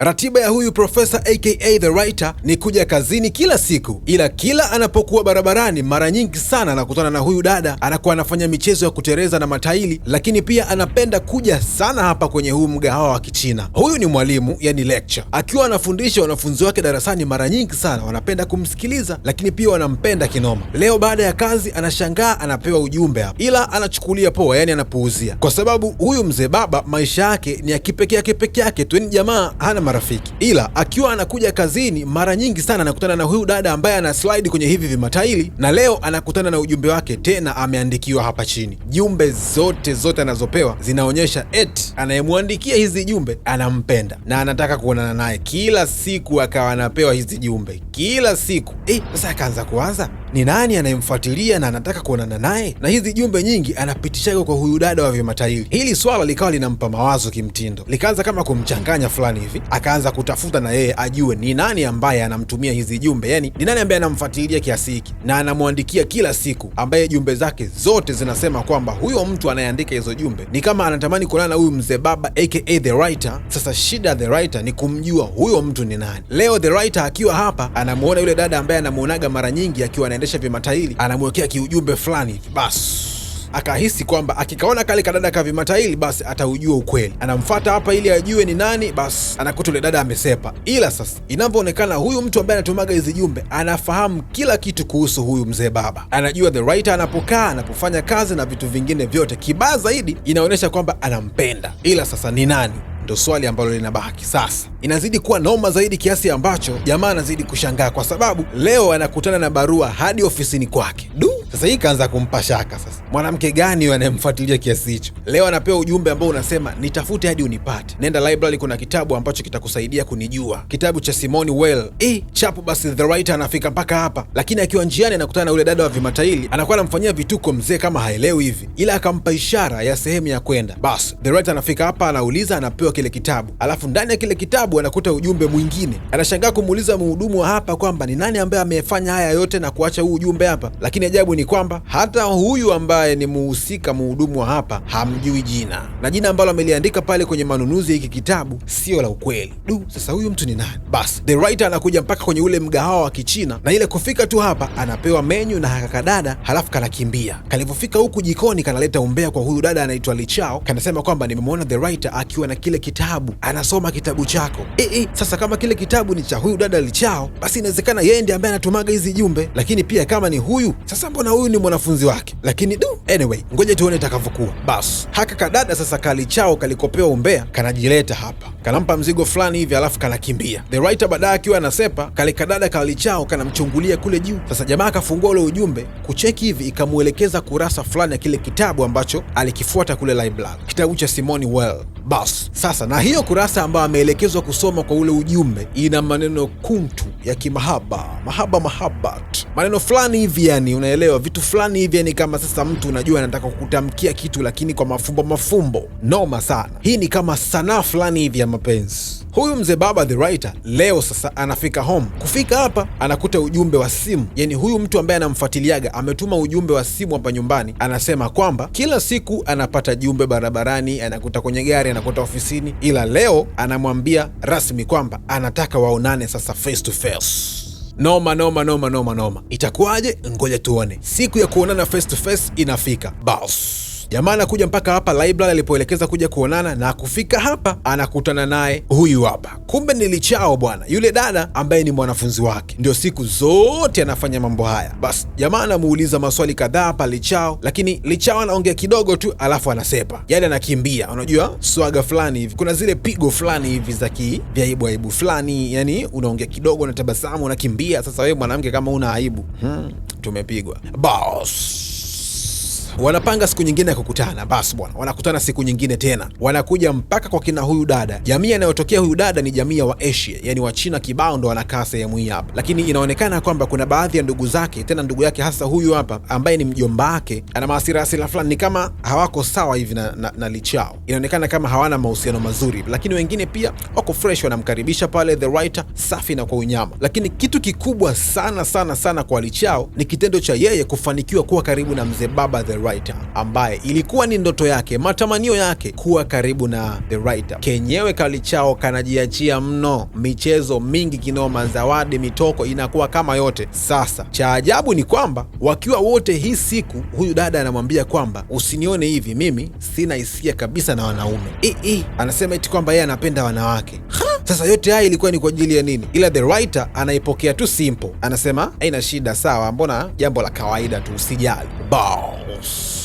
Ratiba ya huyu Profesa aka The Writer ni kuja kazini kila siku, ila kila anapokuwa barabarani mara nyingi sana anakutana na huyu dada anakuwa anafanya michezo ya kutereza na mataili, lakini pia anapenda kuja sana hapa kwenye huu mgahawa wa Kichina. Huyu ni mwalimu, yani lecture, akiwa anafundisha wanafunzi wake darasani. Mara nyingi sana wanapenda kumsikiliza, lakini pia wanampenda kinoma. Leo baada ya kazi anashangaa anapewa ujumbe hapa, ila anachukulia poa, yani anapuuzia, kwa sababu huyu mzee baba maisha yake ni ya kipekee yake tu, ni jamaa hana marafiki. Ila akiwa anakuja kazini mara nyingi sana anakutana na huyu dada ambaye ana slide kwenye hivi vimataili, na leo anakutana na ujumbe wake, tena ameandikiwa hapa chini. Jumbe zote anazopewa zinaonyesha eti anayemwandikia hizi jumbe anampenda na anataka kuonana naye kila siku. Akawa anapewa hizi jumbe kila siku. Sasa akaanza kuwaza ni nani anayemfuatilia na anataka kuonana naye, na hizi jumbe nyingi anapitishaga kwa huyu dada wa vimataili. Hili swala likawa linampa mawazo kimtindo, likaanza kama kumchanganya fulani hivi. Akaanza kutafuta na yeye ajue ni nani ambaye anamtumia hizi jumbe, yani ni nani ambaye anamfuatilia kiasi hiki na anamwandikia kila siku, ambaye jumbe zake zote zinasema kwamba huyo mtu anayeandika hizo jumbe ni kama anatamani kuonana na huyu mzee baba aka The Writer. Sasa shida The Writer ni kumjua huyo mtu ni nani. Leo The Writer akiwa hapa anamuona yule dada ambaye anamuonaga mara nyingi akiwa anaendesha vimataili, anamwekea kiujumbe fulani. Basi akahisi kwamba akikaona kale kadada ka vimataili basi ataujua ukweli. Anamfuata hapa ili ajue ni nani. Basi anakuta yule dada amesepa. Ila sasa inavyoonekana huyu mtu ambaye anatumaga hizi jumbe anafahamu kila kitu kuhusu huyu mzee baba. Anajua The Writer anapokaa, anapofanya kazi na vitu vingine vyote. Kibaya zaidi inaonyesha kwamba anampenda. Ila sasa ni nani? Ndo swali ambalo linabaki sasa. Inazidi kuwa noma zaidi kiasi ambacho jamaa anazidi kushangaa, kwa sababu leo anakutana na barua hadi ofisini kwake. Sasa hii kaanza kumpa shaka. Sasa mwanamke gani huyo anayemfuatilia kiasi hicho? Leo anapewa ujumbe ambao unasema nitafute hadi unipate, nenda library, kuna kitabu ambacho kitakusaidia kunijua, kitabu cha Simone Weil. Chapu. Basi The Writer anafika mpaka hapa, lakini akiwa njiani anakutana na yule dada wa vimataili. Anakuwa anamfanyia vituko mzee kama haelewi hivi, ila akampa ishara ya sehemu ya kwenda. Basi The Writer anafika hapa, anauliza, anapewa kile kitabu, alafu ndani ya kile kitabu anakuta ujumbe mwingine. Anashangaa kumuuliza mhudumu wa hapa kwamba ni nani ambaye amefanya haya yote na kuacha huu ujumbe hapa, lakini ajabu ni kwamba hata huyu ambaye ni muhusika mhudumu wa hapa hamjui jina, na jina ambalo ameliandika pale kwenye manunuzi ya hiki kitabu sio la ukweli. Sasa huyu mtu ni nani? Basi The Writer anakuja mpaka kwenye ule mgahawa wa Kichina, na ile kufika tu hapa anapewa menyu na hakakadada, halafu kanakimbia. Kalipofika huku jikoni kanaleta umbea kwa huyu dada anaitwa Lichao. Kanasema kwamba nimemwona The Writer akiwa na kile kitabu, anasoma kitabu chako. Sasa kama kile kitabu ni cha huyu dada Lichao, basi inawezekana yeye ndiye ambaye anatumaga hizi jumbe, lakini pia kama ni huyu, sasa mbona huyu ni mwanafunzi wake? Lakini anyway, ngoja tuone itakavyokuwa. Basi haka kadada sasa Kalichao kalikopewa umbea kanajileta hapa, kanampa mzigo fulani hivi, alafu kanakimbia. The Writer baadaye akiwa anasepa, kale kadada Kalichao kanamchungulia kule juu. Sasa jamaa akafungua ule ujumbe kucheki hivi, ikamuelekeza kurasa fulani ya kile kitabu ambacho alikifuata kule library, kitabu cha Simone Weil. Bas sasa, na hiyo kurasa ambayo ameelekezwa kusoma kwa ule ujumbe ina maneno kuntu ya kimahaba, mahabat, maneno fulani hivi, yani unaelewa, vitu fulani hivi, yani kama sasa mtu unajua anataka kukutamkia kitu lakini kwa mafumbo. Noma sana. Hii ni kama sanaa fulani hivi ya mapenzi. Huyu mzee baba The Writer leo sasa anafika home. Kufika hapa anakuta ujumbe wa simu, yani huyu mtu ambaye anamfuatiliaga ametuma ujumbe wa simu hapa nyumbani. Anasema kwamba kila siku anapata jumbe barabarani, anakuta kwenye gari, anakuta ofisini, ila leo anamwambia rasmi kwamba anataka waonane sasa face to face. Noma. Itakuwaje? Ngoja tuone. Siku ya kuonana face to face inafika. Bas jamaa anakuja mpaka hapa library alipoelekeza kuja kuonana, na kufika hapa anakutana naye huyu hapa. Kumbe ni Lichao bwana, yule dada ambaye ni mwanafunzi wake, ndio siku zote anafanya mambo haya. Basi jamaa anamuuliza maswali kadhaa hapa Lichao, lakini Lichao anaongea kidogo tu alafu anasepa, yani anakimbia. Unajua swaga fulani hivi, kuna zile pigo fulani hivi za vya aibu fulani, yani unaongea kidogo na tabasamu unakimbia. Sasa wewe mwanamke kama una aibu, tumepigwa. Boss wanapanga siku nyingine ya kukutana. Basi bwana, wanakutana siku nyingine tena, wanakuja mpaka kwa kina huyu dada. Jamii anayotokea huyu dada ni jamii ya wa Asia, yani wa China kibao ndo wanakaa sehemu hii hapa, lakini inaonekana kwamba kuna baadhi ya ndugu zake, tena ndugu yake hasa huyu hapa ambaye ni mjomba wake, ana maasira fulani, ni kama hawako sawa hivi na Lichao. Inaonekana kama hawana mahusiano mazuri, lakini wengine pia wako fresh, wanamkaribisha pale The Writer safi na kwa unyama. Lakini kitu kikubwa sana kwa Lichao ni kitendo cha yeye kufanikiwa kuwa karibu na mzee baba The writer, ambaye ilikuwa ni ndoto yake, matamanio yake kuwa karibu na the writer. Kenyewe Kalichao kanajiachia mno, michezo mingi kinoma, zawadi, mitoko inakuwa kama yote. Sasa cha ajabu ni kwamba wakiwa wote hii siku, huyu dada anamwambia kwamba usinione hivi, mimi sina hisia kabisa na wanaume. Anasema eti kwamba yeye anapenda wanawake. Sasa yote haya ilikuwa ni kwa ajili ya nini? Ila the writer anaipokea tu simple, anasema haina shida, sawa, mbona jambo la kawaida tu, usijali. Boss.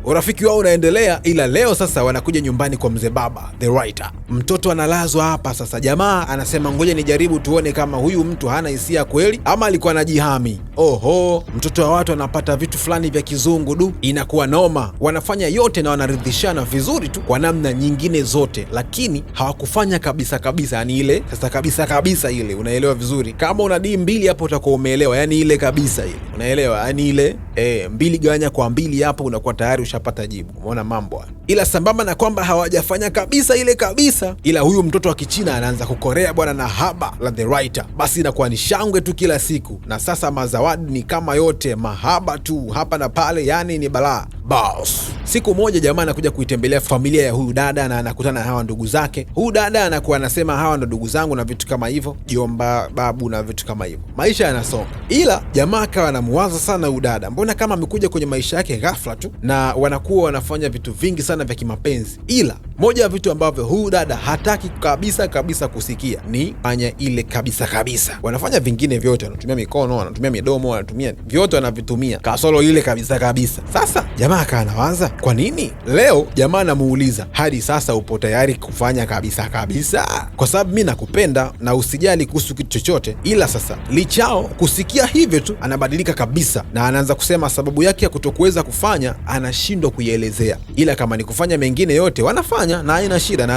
Urafiki wao unaendelea, ila leo sasa wanakuja nyumbani kwa mzee baba the writer. Mtoto analazwa hapa sasa. Jamaa anasema ngoja nijaribu tuone kama huyu mtu hana hisia kweli ama alikuwa anajihami. Oho, mtoto wa watu anapata vitu fulani vya kizungu, inakuwa noma. Wanafanya yote na wanaridhishana vizuri tu kwa namna nyingine zote, lakini hawakufanya kabisa kabisa, yani ile sasa kabisa kabisa ile, unaelewa vizuri. Kama una D2 hapo utakuwa umeelewa, yani ile kabisa ile, unaelewa, yani ile 2 gawanya kwa 2 hapo unakuwa tayari ushapata jibu. Umeona mambo. Ila sambamba na kwamba hawajafanya kabisa ile kabisa, ila huyu mtoto wa Kichina anaanza kukorea bwana na haba la the writer. Basi inakuwa ni shangwe tu kila siku, na sasa mazawadi ni kama yote mahaba tu hapa na pale, yani ni balaa. Boss. Siku moja jamaa anakuja kuitembelea familia ya huyu dada na anakutana na hawa ndugu zake. Huyu dada anakuwa anasema hawa ndo ndugu zangu na vitu kama hivyo, jomba, babu na vitu kama hivyo. Maisha yanasonga. Ila jamaa akawa anamuwaza sana huyu dada, mbona kama amekuja kwenye maisha yake ghafla tu, na wanakuwa wanafanya vitu vingi sana vya kimapenzi. Ila moja ya vitu ambavyo huyu dada hataki kabisa kabisa kusikia ni fanya ile kabisa kabisa. Wanafanya vingine vyote, wanatumia mikono, wanatumia midomo, wanatumia vyote, wanavitumia kasoro ile kabisa kabisa. Sasa jamaa akawa anawaza kwa nini leo. Jamaa anamuuliza, hadi sasa upo tayari kufanya kabisa kabisa? Kwa sababu mimi nakupenda na usijali kuhusu kitu chochote. Ila sasa Lichao kusikia hivyo tu anabadilika kabisa, na anaanza kusema sababu yake ya kutokuweza kufanya anashindwa kuielezea, ila kama ni kufanya mengine yote wanafanya na haina shida, na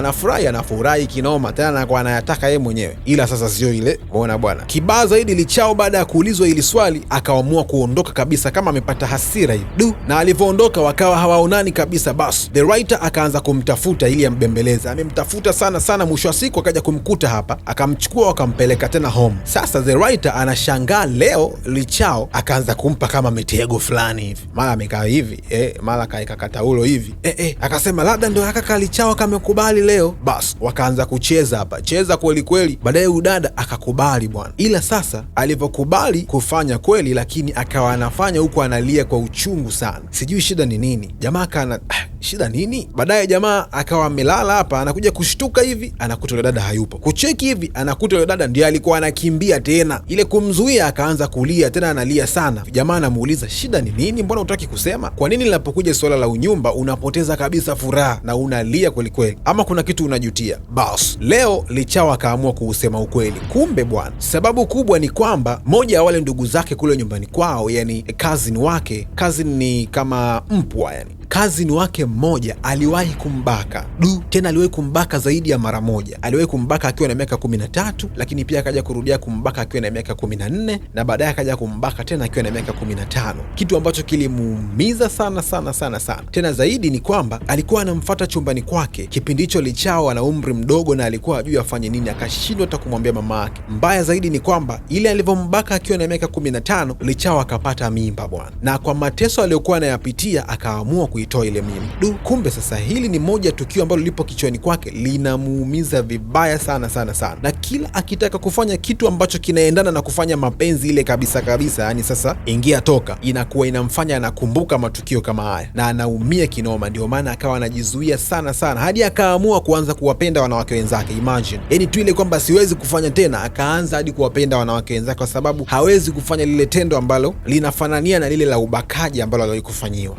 anafurahi kinoma, tena anakuwa anayataka yeye mwenyewe. Ila sasa sio ile, umeona bwana. Kibaya zaidi, Lichao baada ya kuulizwa hili swali akaamua kuondoka kabisa kama amepata hasira hivi. Na alivyoondoka wakawa hawaonani kabisa. Basi the writer akaanza kumtafuta ili ambembeleze. Amemtafuta sana sana, mwisho wa siku akaja kumkuta hapa, akamchukua wakampeleka tena home. Sasa the writer anashangaa leo Lichao akaanza kumpa kama mitego fulani hivi, mara amekaa hivi mara kaeka kataulo hivi akasema labda ndio kaka Lichao kamekubali leo. Basi wakaanza kucheza hapa, cheza kweli kweli. Baadaye udada akakubali bwana, ila sasa alivyokubali kufanya kweli, lakini akawa anafanya huko analia kwa uchungu sana. Sijui shida ni nini. Jamaa kana shida nini? Baadaye jamaa akawa amelala hapa, anakuja kushtuka hivi anakuta yule dada hayupo. Kucheki hivi anakuta yule dada ndiye alikuwa anakimbia tena, ile kumzuia akaanza kulia tena, analia sana. Jamaa anamuuliza shida ni nini, mbona hutaki kusema? Kwa nini linapokuja swala la unyumba unapoteza kabisa furaha na unalia kweli kweli, ama kuna kitu unajutia? Bas leo Lichao akaamua kuusema ukweli. Kumbe bwana, sababu kubwa ni kwamba moja ya wale ndugu zake kule nyumbani kwao, yani cousin wake, cousin ni kama mpwa, yani cousin wake mmoja aliwahi kumbaka. Tena aliwahi kumbaka zaidi ya mara moja. Aliwahi kumbaka akiwa na miaka 13, lakini pia akaja kurudia kumbaka akiwa na miaka 14, na baadaye akaja kumbaka tena akiwa na miaka 15, kitu ambacho kilimuumiza sana sana sana sana. Tena zaidi ni kwamba alikuwa anamfuata chumbani kwake. Kipindi hicho Lichao ana umri mdogo na alikuwa hajui afanye nini, akashindwa hata kumwambia mama yake. Mbaya zaidi ni kwamba ile alivyombaka akiwa na miaka 15, Lichao akapata mimba bwana, na kwa mateso aliyokuwa anayapitia akaamua kuitoa ile mimba. Kumbe sasa hili ni moja tukio ambalo lipo kichwani kwake, linamuumiza vibaya sana sana sana, na kila akitaka kufanya kitu ambacho kinaendana na kufanya mapenzi ile kabisa kabisa, yani sasa ingia toka, inakuwa inamfanya anakumbuka matukio kama haya na anaumia kinoma. Ndio maana akawa anajizuia sana sana, hadi akaamua kuanza kuwapenda wanawake wenzake. Imagine, yani tu ile kwamba siwezi kufanya tena, akaanza hadi kuwapenda wanawake wenzake kwa sababu hawezi kufanya lile tendo ambalo linafanania na lile la ubakaji ambalo alikufanyiwa.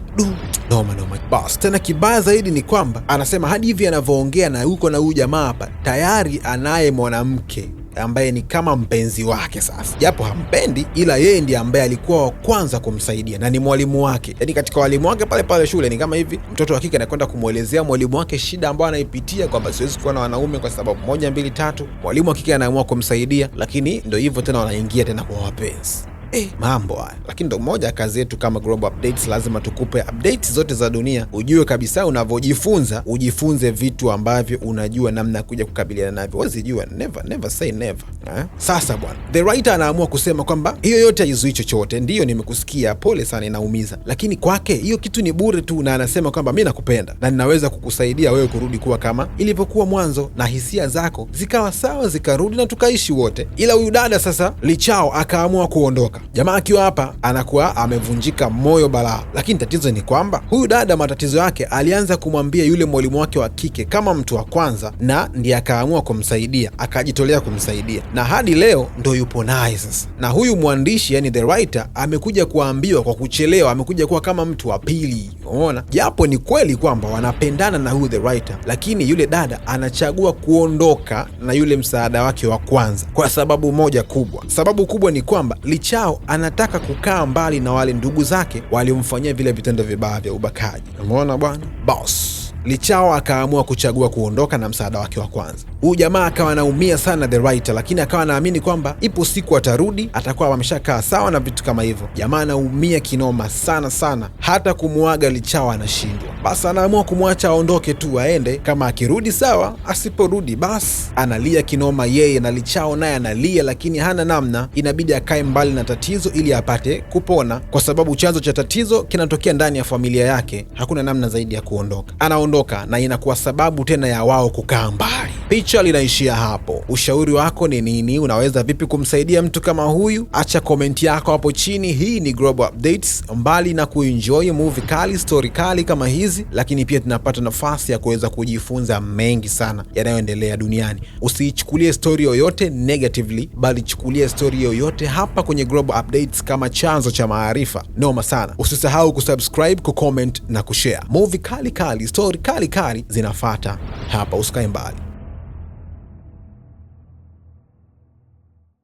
Noma. Bas tena kibaya zaidi ni kwamba anasema hadi hivi anavyoongea na huko na huyu jamaa hapa tayari anaye mwanamke ambaye ni kama mpenzi wake. Sasa japo hampendi, ila yeye ndiye ambaye alikuwa wa kwanza kumsaidia na ni mwalimu wake. Yani katika walimu wake pale shule, ni kama hivi mtoto wa kike anakwenda kumwelezea mwalimu wake shida ambayo anaipitia, kwamba siwezi kuwa na wanaume kwa sababu 1 2 3. Mwalimu wa kike anaamua kumsaidia, lakini ndio hivyo tena wanaingia tena kwa wapenzi. Mambo haya. Lakini ndo moja kazi yetu kama Global Updates, lazima tukupe updates zote za dunia, ujue kabisa unavyojifunza, ujifunze vitu ambavyo unajua namna ya kuja kukabiliana navyo. Wezi jua, never say never. Sasa bwana, the writer anaamua kusema kwamba hiyo yote haizui chochote. Ndiyo, nimekusikia, pole sana, inaumiza, lakini kwake hiyo kitu ni bure tu, na anasema kwamba mimi nakupenda na ninaweza kukusaidia wewe kurudi kuwa kama ilivyokuwa mwanzo, na hisia zako zikawa sawa, zikarudi na tukaishi wote. Ila huyu dada sasa, Li Chao, akaamua kuondoka. Jamaa akiwa hapa anakuwa amevunjika moyo balaa, lakini tatizo ni kwamba huyu dada, matatizo yake alianza kumwambia yule mwalimu wake wa kike kama mtu wa kwanza, na ndiye akaamua kumsaidia, akajitolea kumsaidia, na hadi leo ndo yupo naye sasa. Na huyu mwandishi, yani the writer, amekuja kuambiwa kwa kuchelewa, amekuja kuwa kama mtu wa pili. Umeona, japo ni kweli kwamba wanapendana na huyu the writer, lakini yule dada anachagua kuondoka na yule msaada wake wa kwanza kwa sababu moja kubwa. Sababu kubwa ni kwamba Li Chao anataka kukaa mbali na wale ndugu zake waliomfanyia vile vitendo vibaya vya ubakaji. Umeona bwana, boss. Li Chao akaamua kuchagua kuondoka na msaada wake wa kwanza. Huyu jamaa akawa anaumia sana the writer, lakini akawa anaamini kwamba ipo siku atarudi, atakuwa ameshakaa sawa na vitu kama hivyo. Jamaa anaumia kinoma sana, hata kumuaga Li Chao anashindwa. Basi anaamua kumwacha aondoke tu, aende, kama akirudi sawa, asiporudi basi. Analia kinoma yeye, na Li Chao naye analia, lakini hana namna, inabidi akae mbali na tatizo ili apate kupona, kwa sababu chanzo cha tatizo kinatokea ndani ya familia yake. Hakuna namna zaidi ya kuondoka. Anaondoka na inakuwa sababu tena ya wao kukaa mbali. Picha linaishia hapo. Ushauri wako ni nini? Unaweza vipi kumsaidia mtu kama huyu? Acha komenti yako hapo chini. Hii ni Global Updates. Mbali na kuenjoy movie kali, story kali kama hizi, lakini pia tunapata nafasi ya kuweza kujifunza mengi sana yanayoendelea duniani. Usiichukulie story yoyote negatively, bali chukulia story yoyote hapa kwenye Global Updates kama chanzo cha maarifa. Noma sana. Usisahau kusubscribe, kucomment na kushare. Movie kali, story kali zinafuata hapa, usikae mbali.